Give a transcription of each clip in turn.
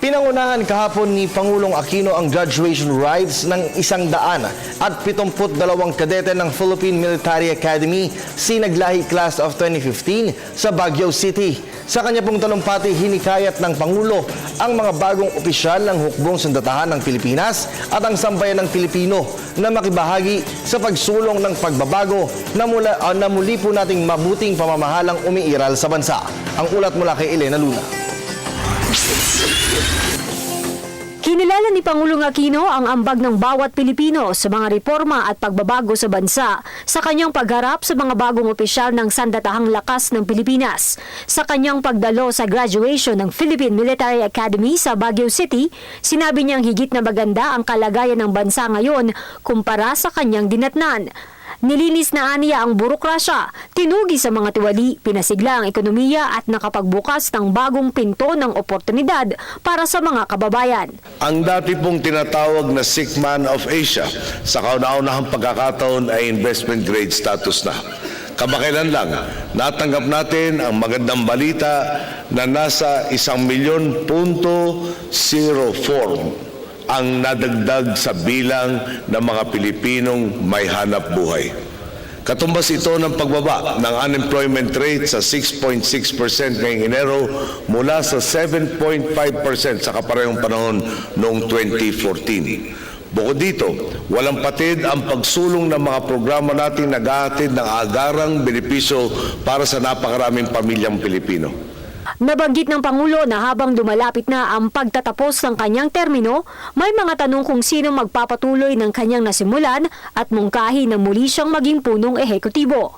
Pinangunahan kahapon ni Pangulong Aquino ang graduation rites ng 172 kadete ng Philippine Military Academy Sinaglahi Class of 2015 sa Baguio City. Sa kanya pong talumpati, hinikayat ng Pangulo ang mga bagong opisyal ng hukbong sandatahan ng Pilipinas at ang sambayan ng Pilipino na makibahagi sa pagsulong ng pagbabago na muli po nating mabuting pamamahalang umiiral sa bansa. Ang ulat mula kay Elena Luna. Kinilala ni Pangulong Aquino ang ambag ng bawat Pilipino sa mga reforma at pagbabago sa bansa sa kanyang pagharap sa mga bagong opisyal ng Sandatahang Lakas ng Pilipinas. Sa kanyang pagdalo sa graduation ng Philippine Military Academy sa Baguio City, sinabi niyang higit na maganda ang kalagayan ng bansa ngayon kumpara sa kanyang dinatnan. Nilinis na aniya ang burokrasya, tinugi sa mga tiwali, pinasigla ang ekonomiya at nakapagbukas ng bagong pinto ng oportunidad para sa mga kababayan. Ang dati pong tinatawag na sick man of Asia sa kauna-unahang pagkakataon ay investment grade status na. Kamakailan lang, natanggap natin ang magandang balita na nasa 1,000,000.04 ang nadagdag sa bilang ng mga Pilipinong may hanap buhay. Katumbas ito ng pagbaba ng unemployment rate sa 6.6% ngayong Enero mula sa 7.5% sa kaparehong panahon noong 2014. Bukod dito, walang patid ang pagsulong ng mga programa nating naghahatid ng agarang benepisyo para sa napakaraming pamilyang Pilipino. Nabanggit ng Pangulo na habang lumalapit na ang pagtatapos ng kanyang termino, may mga tanong kung sino magpapatuloy ng kanyang nasimulan at mungkahi na muli siyang maging punong ehekutibo.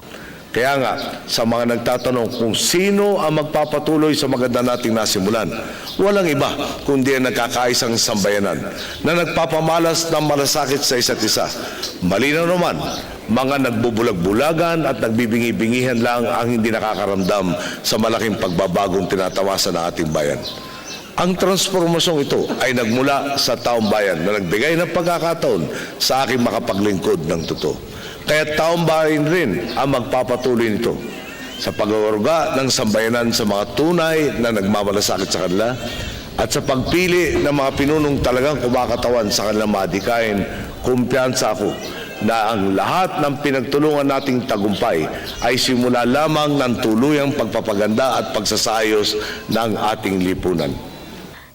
Kaya nga, sa mga nagtatanong kung sino ang magpapatuloy sa maganda nating nasimulan, walang iba kundi ang nagkakaisang sambayanan na nagpapamalas ng malasakit sa isa't isa. Malinaw naman, mga nagbubulag-bulagan at nagbibingi-bingihan lang ang hindi nakakaramdam sa malaking pagbabagong tinatawasan ng ating bayan. Ang transformasyong ito ay nagmula sa taong bayan na nagbigay ng pagkakataon sa aking makapaglingkod ng totoo. Kaya taong bayan rin ang magpapatuloy nito sa pag-uruga ng sambayanan sa mga tunay na nagmamalasakit sa kanila at sa pagpili ng mga pinunong talagang kumakatawan sa kanilang madikain. Kumpiyansa ako na ang lahat ng pinagtulungan nating tagumpay ay simula lamang ng tuluyang pagpapaganda at pagsasayos ng ating lipunan.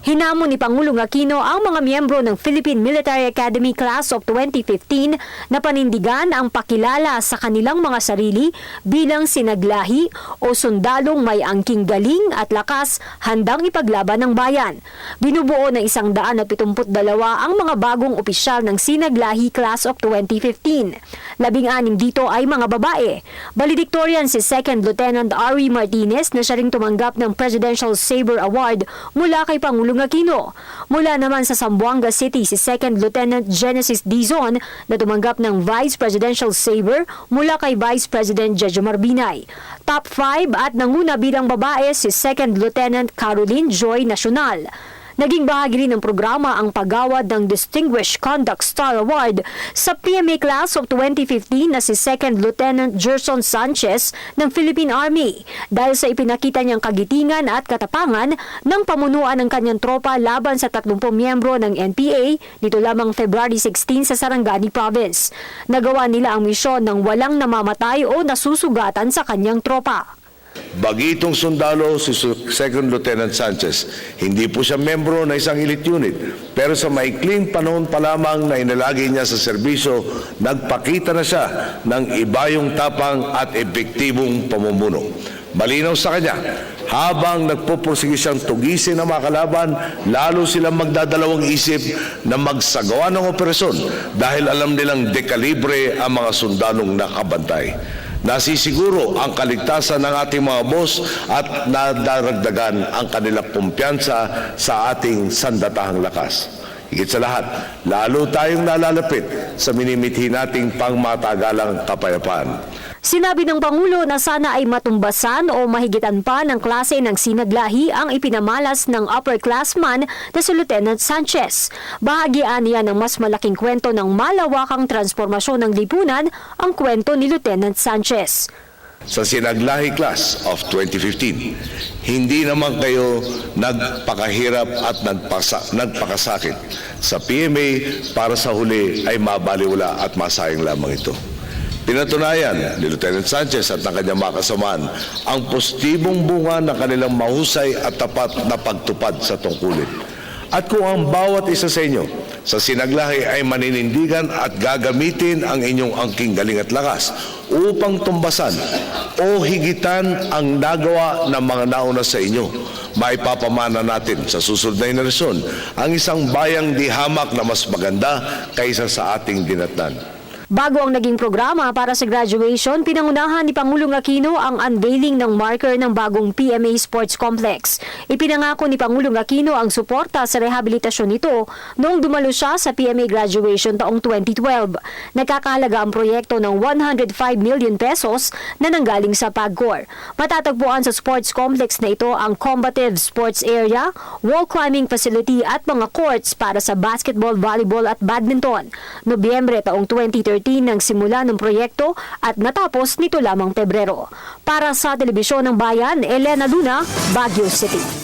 Hinamon ni Pangulong Aquino ang mga miyembro ng Philippine Military Academy Class of 2015 na panindigan ang pakilala sa kanilang mga sarili bilang sinaglahi o sundalong may angking galing at lakas handang ipaglaban ng bayan. Binubuo ng 172 ang mga bagong opisyal ng Sinaglahi Class of 2015. 16 dito ay mga babae. Valedictorian si 2nd Lieutenant Ari Martinez na siya ring tumanggap ng Presidential Sabre Award mula kay Pangulong Aquino. Mula naman sa Zamboanga City si 2nd Lieutenant Genesis Dizon na tumanggap ng Vice Presidential Sabre mula kay Vice President Jejo Marbinay. Top 5 at nanguna bilang babae si 2nd Lieutenant Caroline Joy Nacional. Naging bahagi rin ng programa ang paggawad ng Distinguished Conduct Star Award sa PMA Class of 2015 na si 2nd Lieutenant Gerson Sanchez ng Philippine Army dahil sa ipinakita niyang kagitingan at katapangan ng pamunuan ng kanyang tropa laban sa 30 miyembro ng NPA nito lamang February 16 sa Sarangani Province. Nagawa nila ang misyon ng walang namamatay o nasusugatan sa kanyang tropa. Bagitong sundalo si 2nd Lieutenant Sanchez. Hindi po siya membro na isang elite unit, pero sa maikling panahon pa lamang na inalagay niya sa serbisyo, nagpakita na siya ng ibayong tapang at epektibong pamumuno. Malinaw sa kanya, habang nagpupursige siyang tugisin ang mga kalaban, lalo silang magdadalawang isip na magsagawa ng operasyon dahil alam nilang dekalibre ang mga sundalong nakabantay. Nasisiguro ang kaligtasan ng ating mga boss at nadaragdagan ang kanilang kumpiyansa sa ating sandatahang lakas. Higit sa lahat, lalo tayong nalalapit sa minimithi nating pangmatagalang kapayapaan. Sinabi ng Pangulo na sana ay matumbasan o mahigitan pa ng klase ng sinaglahi ang ipinamalas ng upperclassman na si Lieutenant Sanchez. Bahagian niya ng mas malaking kwento ng malawakang transformasyon ng lipunan ang kwento ni Lieutenant Sanchez. Sa Sinaglahi Class of 2015, hindi naman kayo nagpakahirap at nagpakasakit sa PMA para sa huli ay mabaliwala at masayang lamang ito. Pinatunayan ni Lieutenant Sanchez at ng kanyang mga kasamaan ang positibong bunga ng kanilang mahusay at tapat na pagtupad sa tungkulin. At kung ang bawat isa sa inyo sa Sinaglahi ay maninindigan at gagamitin ang inyong angking galing at lakas upang tumbasan o higitan ang nagawa ng mga nauna sa inyo, maipapamana natin sa susunod na henerasyon ang isang bayang di hamak na mas maganda kaysa sa ating dinatnan. Bago ang naging programa para sa graduation, pinangunahan ni Pangulong Aquino ang unveiling ng marker ng bagong PMA Sports Complex. Ipinangako ni Pangulong Aquino ang suporta sa rehabilitasyon nito noong dumalo siya sa PMA graduation taong 2012. Nagkakahalaga ang proyekto ng 105 million pesos na nanggaling sa PAGCOR. Matatagpuan sa sports complex na ito ang combative sports area, wall climbing facility at mga courts para sa basketball, volleyball at badminton. Nobyembre taong 2013 nang simula ng proyekto at natapos nito lamang Pebrero. Para sa Telebisyon ng Bayan, Elena Luna, Baguio City.